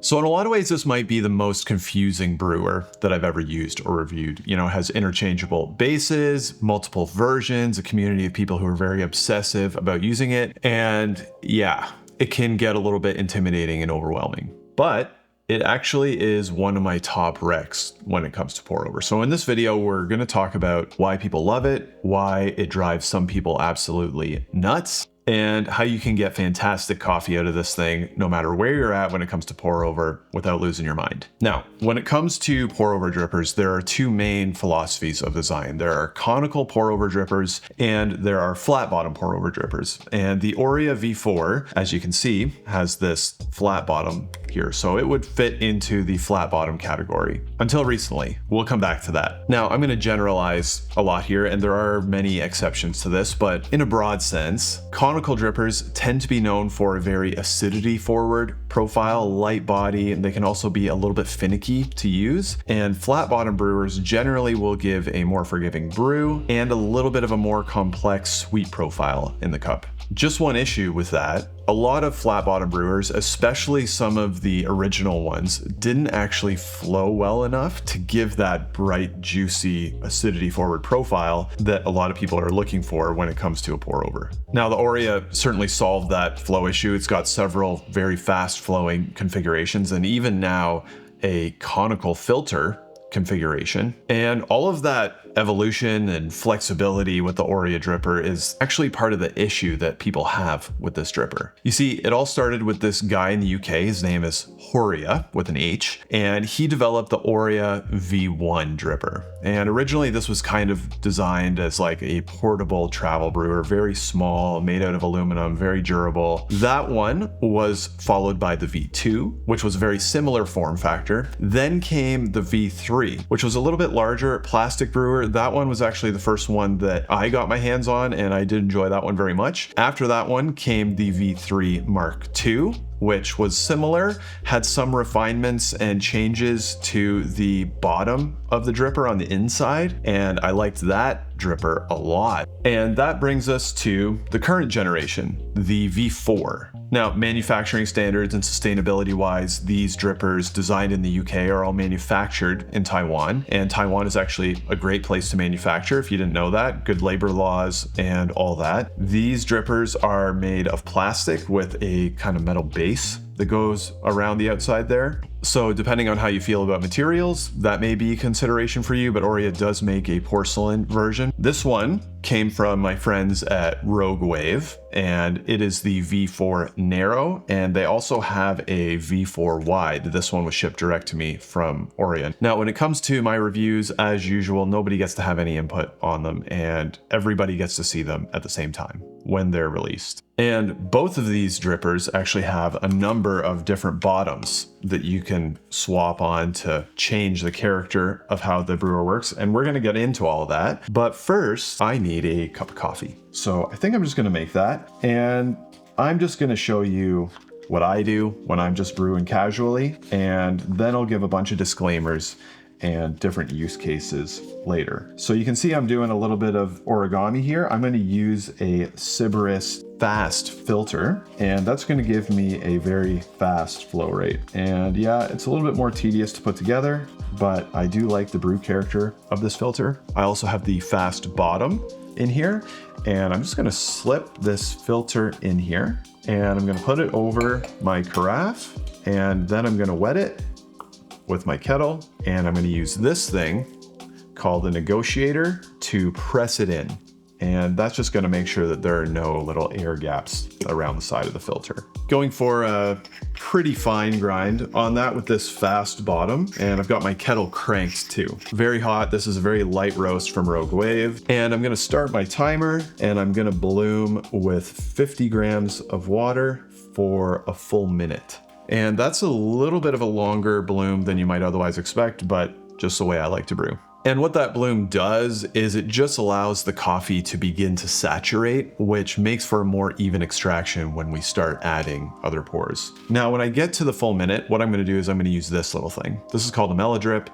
So in a lot of ways, this might be the most confusing brewer that I've ever used or reviewed. You know, it has interchangeable bases, multiple versions, a community of people who are very obsessive about using it. And yeah, it can get a little bit intimidating and overwhelming. But it actually is one of my top recs when it comes to pour over. So in this video, we're going to talk about why people love it, why it drives some people absolutely nuts, and how you can get fantastic coffee out of this thing no matter where you're at when it comes to pour over without losing your mind. Now, when it comes to pour over drippers, there are two main philosophies of design. There are conical pour over drippers and there are flat bottom pour over drippers. And the Orea V4, as you can see, has this flat bottom here. So it would fit into the flat bottom category until recently. We'll come back to that. Now, I'm going to generalize a lot here, and there are many exceptions to this, but in a broad sense, conical drippers tend to be known for a very acidity forward profile, light body, and they can also be a little bit finicky to use. And flat bottom brewers generally will give a more forgiving brew and a little bit of a more complex sweet profile in the cup. Just one issue with that, a lot of flat bottom brewers, especially some of the original ones, didn't actually flow well enough to give that bright, juicy, acidity forward profile that a lot of people are looking for when it comes to a pour over. Now, the Orea certainly solved that flow issue. It's got several very fast flowing configurations, and even now a conical filter configuration. And all of that evolution and flexibility with the Orea dripper is actually part of the issue that people have with this dripper. You see, it all started with this guy in the UK. His name is Orea with an H, and he developed the Orea V1 dripper. And originally this was kind of designed as like a portable travel brewer, very small, made out of aluminum, very durable. That one was followed by the V2, which was a very similar form factor. Then came the V3, which was a little bit larger plastic brewer. That one was actually the first one that I got my hands on, and I did enjoy that one very much. After that one came the V3 Mark II, which was similar, had some refinements and changes to the bottom of the dripper on the inside, and I liked that dripper a lot. And that brings us to the current generation, the V4. Now, manufacturing standards and sustainability wise, these drippers designed in the UK are all manufactured in Taiwan, and Taiwan is actually a great place to manufacture if you didn't know that. Good labor laws and all that. These drippers are made of plastic with a kind of metal base that goes around the outside there. So depending on how you feel about materials, that may be a consideration for you, but Orea does make a porcelain version. This one came from my friends at Rogue Wave, and it is the V4 Narrow, and they also have a V4 Wide. This one was shipped direct to me from Orea. Now, when it comes to my reviews, as usual, nobody gets to have any input on them, and everybody gets to see them at the same time when they're released. And both of these drippers actually have a number of different bottoms that you can swap on to change the character of how the brewer works. And we're gonna get into all of that. But first, I need a cup of coffee. So I think I'm just gonna make that. And I'm just gonna show you what I do when I'm just brewing casually. And then I'll give a bunch of disclaimers and different use cases later. So you can see I'm doing a little bit of origami here. I'm going to use a Sibarist fast filter, and that's going to give me a very fast flow rate. And yeah, it's a little bit more tedious to put together, but I do like the brew character of this filter. I also have the fast bottom in here, and I'm just going to slip this filter in here, and I'm going to put it over my carafe, and then I'm going to wet it with my kettle, and I'm going to use this thing called a negotiator to press it in. And that's just going to make sure that there are no little air gaps around the side of the filter. Going for a pretty fine grind on that with this fast bottom, and I've got my kettle cranked too. Very hot. This is a very light roast from Rogue Wave, and I'm going to start my timer, and I'm going to bloom with 50 grams of water for a full minute. And that's a little bit of a longer bloom than you might otherwise expect, but just the way I like to brew. And what that bloom does is it just allows the coffee to begin to saturate, which makes for a more even extraction when we start adding other pours. Now, when I get to the full minute, what I'm going to do is I'm going to use this little thing. This is called a melodrip.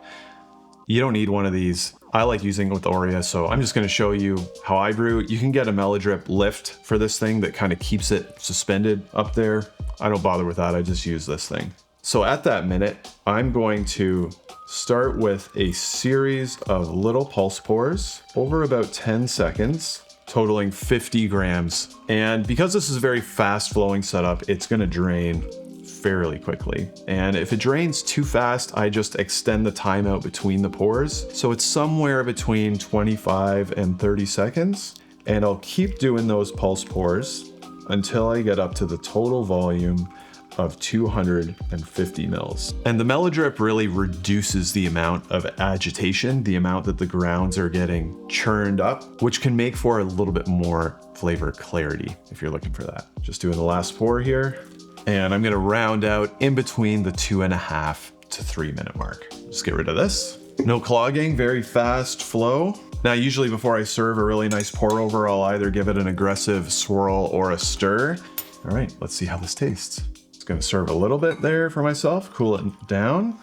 You don't need one of these. I like using it with Orea, so I'm just going to show you how I brew. You can get a melodrip lift for this thing that kind of keeps it suspended up there. I don't bother with that. I just use this thing. So at that minute, I'm going to start with a series of little pulse pours over about 10 seconds, totaling 50 grams. And because this is a very fast flowing setup, it's gonna drain fairly quickly. And if it drains too fast, I just extend the timeout between the pours. So it's somewhere between 25 and 30 seconds. And I'll keep doing those pulse pours until I get up to the total volume of 250 mils. And the mellow drip really reduces the amount of agitation, the amount that the grounds are getting churned up, which can make for a little bit more flavor clarity if you're looking for that. Just doing the last pour here. And I'm gonna round out in between the 2.5 to 3 minute mark. Just get rid of this. No clogging, very fast flow. Now, usually before I serve a really nice pour over, I'll either give it an aggressive swirl or a stir. All right, let's see how this tastes. Just gonna serve a little bit there for myself, cool it down.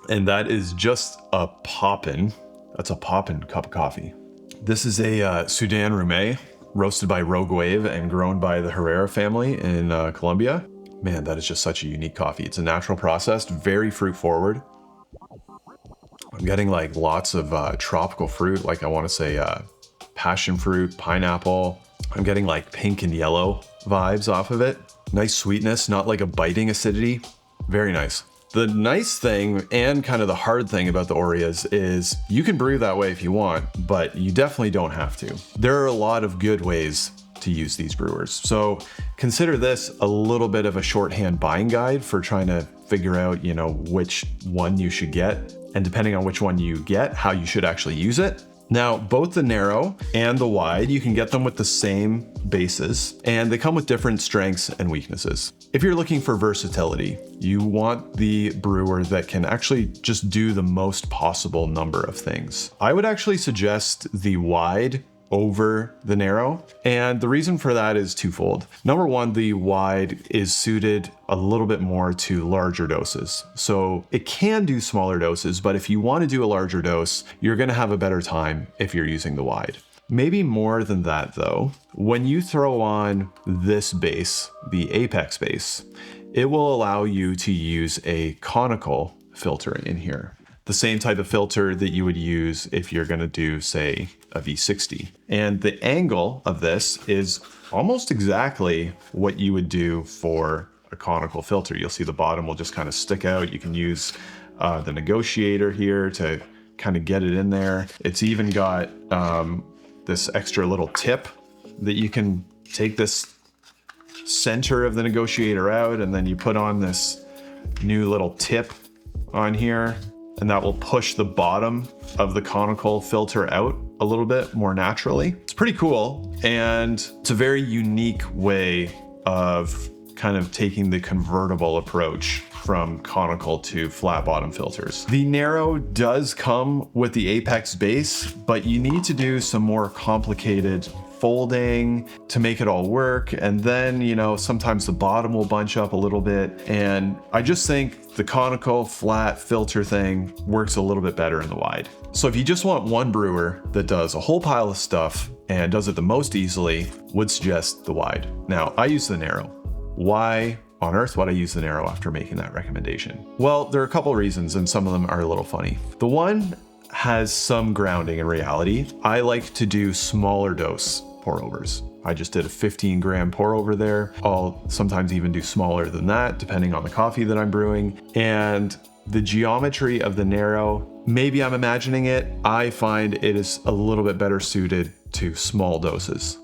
And that is just a poppin', that's a poppin' cup of coffee. This is a Sudan Rumé, roasted by Rogue Wave and grown by the Herrera family in Colombia. Man, that is just such a unique coffee. It's a natural processed, very fruit forward. I'm getting like lots of tropical fruit, like I want to say passion fruit, pineapple. I'm getting like pink and yellow vibes off of it. Nice sweetness, not like a biting acidity. Very nice. The nice thing and kind of the hard thing about the Oreas is you can brew that way if you want, but you definitely don't have to. There are a lot of good ways to use these brewers. So consider this a little bit of a shorthand buying guide for trying to figure out, you know, which one you should get, and depending on which one you get, how you should actually use it. Now, both the narrow and the wide, you can get them with the same bases, and they come with different strengths and weaknesses. If you're looking for versatility, you want the brewer that can actually just do the most possible number of things. I would actually suggest the wide over the narrow. And the reason for that is twofold. Number one, the wide is suited a little bit more to larger doses. So it can do smaller doses, but if you want to do a larger dose, you're going to have a better time if you're using the wide. Maybe more than that though, when you throw on this base, the Apex base, it will allow you to use a conical filter in here. The same type of filter that you would use if you're going to do, say, a V60. And the angle of this is almost exactly what you would do for a conical filter. You'll see the bottom will just kind of stick out. You can use the negotiator here to kind of get it in there. It's even got this extra little tip that you can take this center of the negotiator out, and then you put on this new little tip on here, and that will push the bottom of the conical filter out a little bit more naturally. It's pretty cool, and it's a very unique way of kind of taking the convertible approach from conical to flat bottom filters. The narrow does come with the Apex base, but you need to do some more complicated folding to make it all work. And then, you know, sometimes the bottom will bunch up a little bit. And I just think the conical flat filter thing works a little bit better in the wide. So if you just want one brewer that does a whole pile of stuff and does it the most easily, would suggest the wide. Now, I use the narrow. Why on earth would I use the narrow after making that recommendation? Well, there are a couple reasons, and some of them are a little funny. The one has some grounding in reality. I like to do smaller dose pour overs. I just did a 15 gram pour over there. I'll sometimes even do smaller than that, depending on the coffee that I'm brewing. And the geometry of the narrow, maybe I'm imagining it, I find it is a little bit better suited to small doses.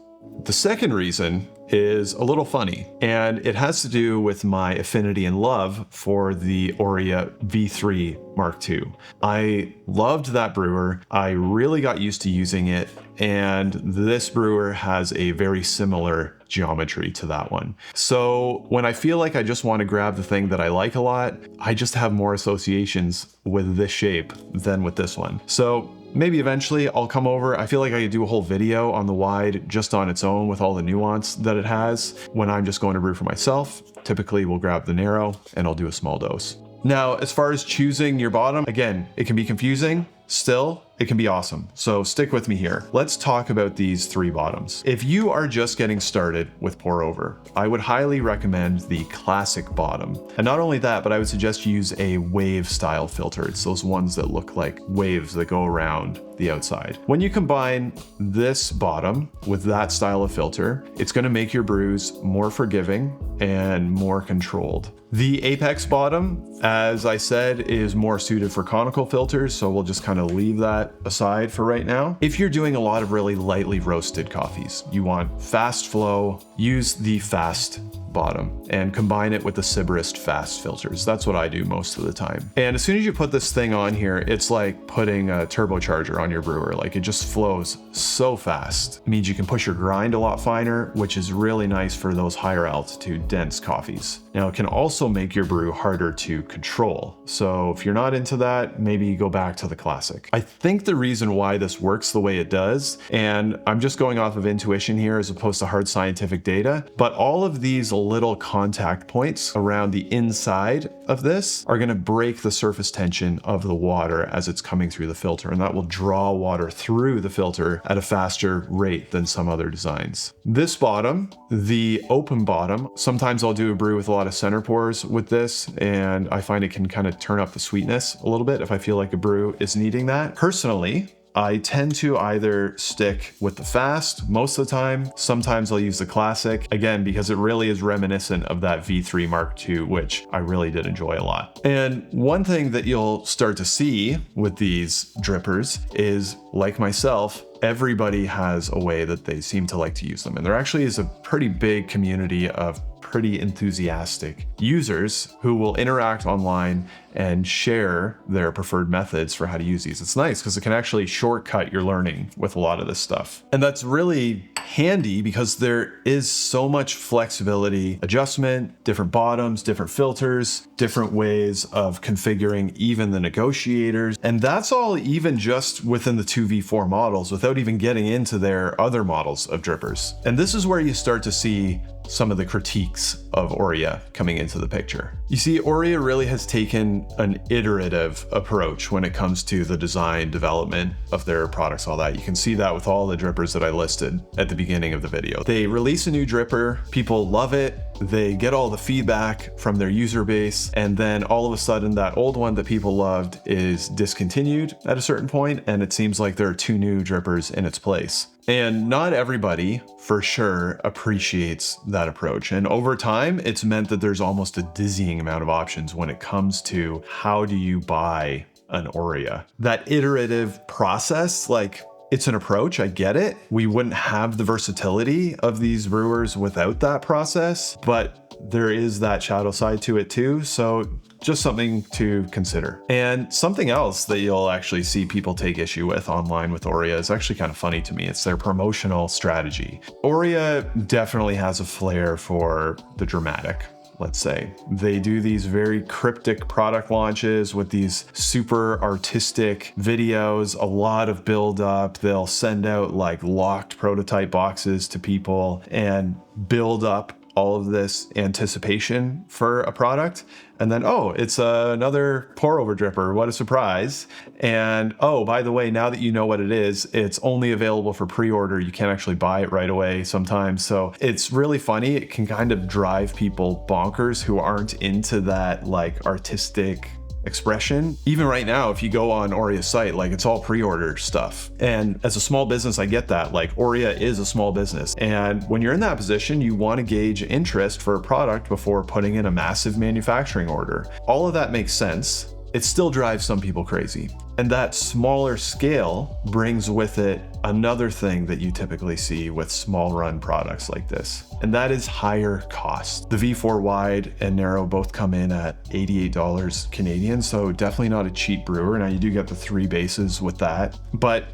The second reason is a little funny, and it has to do with my affinity and love for the Orea V4 Mark II. I loved that brewer. I really got used to using it, and this brewer has a very similar geometry to that one. So when I feel like I just want to grab the thing that I like a lot, I just have more associations with this shape than with this one. So maybe eventually I'll come over. I feel like I could do a whole video on the wide just on its own with all the nuance that it has when I'm just going to brew for myself. Typically we'll grab the narrow and I'll do a small dose. Now, as far as choosing your bottom, again, it can be confusing. still, it can be awesome. So stick with me here. Let's talk about these 3 bottoms. If you are just getting started with pour over, I would highly recommend the classic bottom. And not only that, but I would suggest you use a wave style filter. It's those ones that look like waves that go around the outside. When you combine this bottom with that style of filter, it's going to make your brews more forgiving and more controlled. The Apex bottom, as I said, is more suited for conical filters, so we'll just kind of leave that aside for right now. If you're doing a lot of really lightly roasted coffees, you want fast flow, use the fast bottom and combine it with the Sibarist fast filters. That's what I do most of the time. And as soon as you put this thing on here, it's like putting a turbocharger on your brewer. Like, it just flows so fast. It means you can push your grind a lot finer, which is really nice for those higher altitude dense coffees. Now, it can also make your brew harder to control. So if you're not into that, maybe go back to the classic. I think the reason why this works the way it does, and I'm just going off of intuition here as opposed to hard scientific data, but all of these little contact points around the inside of this are going to break the surface tension of the water as it's coming through the filter, and that will draw water through the filter at a faster rate than some other designs. This bottom, the open bottom, sometimes I'll do a brew with a lot of center pours with this, and I find it can kind of turn up the sweetness a little bit if I feel like a brew is needing that. Personally, I tend to either stick with the fast most of the time. Sometimes I'll use the classic, again, because it really is reminiscent of that V3 Mark II, which I really did enjoy a lot. And one thing that you'll start to see with these drippers is, like myself, everybody has a way that they seem to like to use them. And there actually is a pretty big community of pretty enthusiastic users who will interact online and share their preferred methods for how to use these. It's nice because it can actually shortcut your learning with a lot of this stuff. And that's really handy because there is so much flexibility, adjustment, different bottoms, different filters, different ways of configuring even the negotiators. And that's all even just within the 2V4 models without even getting into their other models of drippers. And this is where you start to see some of the critiques of Orea coming into the picture. You see, Orea really has taken an iterative approach when it comes to the design, development of their products, all that. You can see that with all the drippers that I listed at the beginning of the video. They release a new dripper, people love it, they get all the feedback from their user base, and then all of a sudden that old one that people loved is discontinued at a certain point, and it seems like there are 2 new drippers in its place. And not everybody, for sure, appreciates that approach. And over time, it's meant that there's almost a dizzying amount of options when it comes to how do you buy an Orea. That iterative process, like, it's an approach, I get it. We wouldn't have the versatility of these brewers without that process, but there is that shadow side to it too. So just something to consider. And something else that you'll actually see people take issue with online with Orea is actually kind of funny to me. It's their promotional strategy. Orea definitely has a flair for the dramatic. Let's say they do these very cryptic product launches with these super artistic videos, a lot of build up. They'll send out like locked prototype boxes to people and build up all of this anticipation for a product. And then, oh, it's another pour over dripper. What a surprise. And oh, by the way, now that you know what it is, it's only available for pre-order. You can't actually buy it right away sometimes. So it's really funny. It can kind of drive people bonkers who aren't into that like artistic expression. Even right now, if you go on Orea's site, like it's all pre-order stuff. And as a small business, I get that. Like Orea is a small business. And when you're in that position, you want to gauge interest for a product before putting in a massive manufacturing order. All of that makes sense. It still drives some people crazy. And that smaller scale brings with it another thing that you typically see with small run products like this, and that is higher cost. The V4 wide and narrow both come in at $88 Canadian, so definitely not a cheap brewer. Now you do get the 3 bases with that, but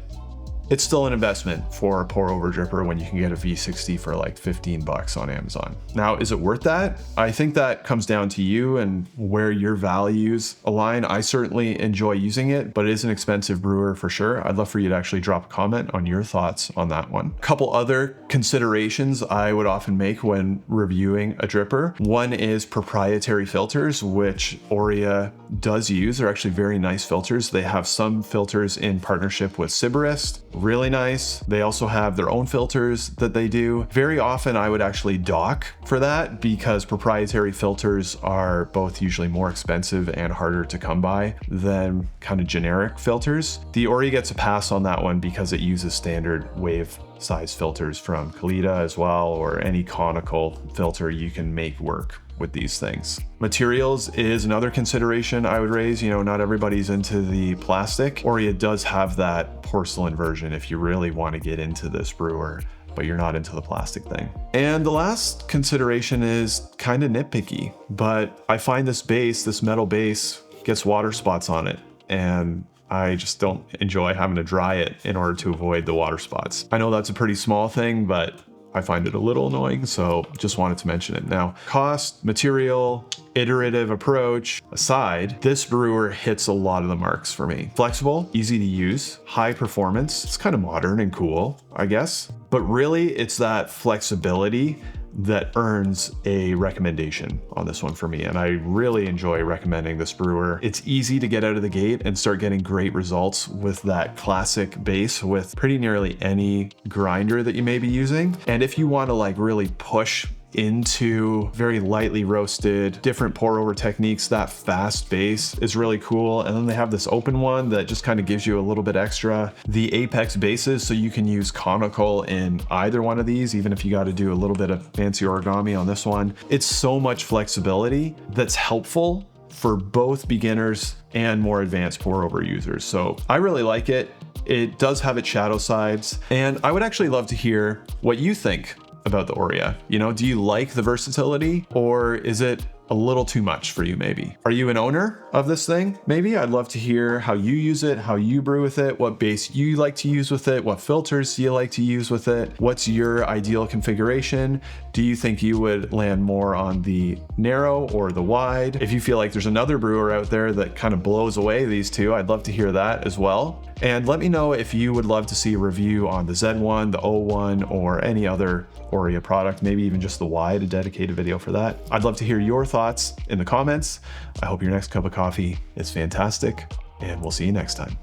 it's still an investment for a pour over dripper when you can get a V60 for like 15 bucks on Amazon. Now, is it worth that? I think that comes down to you and where your values align. I certainly enjoy using it, but it is an expensive brewer for sure. I'd love for you to actually drop a comment on your thoughts on that one. A couple other considerations I would often make when reviewing a dripper. One is proprietary filters, which Orea does use. They're actually very nice filters. They have some filters in partnership with Sibarist, really nice. They also have their own filters that they do. Very often I would actually dock for that because proprietary filters are both usually more expensive and harder to come by than kind of generic filters. The Orea gets a pass on that one because it uses standard wave size filters from Kalita as well, or any conical filter you can make work with these things. Materials is another consideration I would raise. You know, not everybody's into the plastic. Orea does have that porcelain version if you really want to get into this brewer, but you're not into the plastic thing. And the last consideration is kind of nitpicky, but I find this base, this metal base, gets water spots on it, and I just don't enjoy having to dry it in order to avoid the water spots. I know that's a pretty small thing, but I find it a little annoying, so just wanted to mention it. Now, cost, material, iterative approach aside, this brewer hits a lot of the marks for me. Flexible, easy to use, high performance. It's kind of modern and cool, I guess. But really, it's that flexibility that earns a recommendation on this one for me. And I really enjoy recommending this brewer. It's easy to get out of the gate and start getting great results with that classic base with pretty nearly any grinder that you may be using. And if you want to like really push into very lightly roasted, different pour over techniques, that fast base is really cool. And then they have this open one that just kind of gives you a little bit extra. The apex bases, so you can use conical in either one of these, even if you got to do a little bit of fancy origami on this one. It's so much flexibility that's helpful for both beginners and more advanced pour over users. So I really like it. It does have its shadow sides, and I would actually love to hear what you think about the Orea. You know, do you like the versatility, or is it a little too much for you maybe? Are you an owner of this thing? Maybe I'd love to hear how you use it, how you brew with it, what base you like to use with it, what filters do you like to use with it, what's your ideal configuration? Do you think you would land more on the narrow or the wide? If you feel like there's another brewer out there that kind of blows away these two, I'd love to hear that as well. And let me know if you would love to see a review on the Z1, the O1, or any other Orea product, maybe even just the wide, a dedicated video for that. I'd love to hear your thoughts in the comments. I hope your next cup of coffee is fantastic, and we'll see you next time.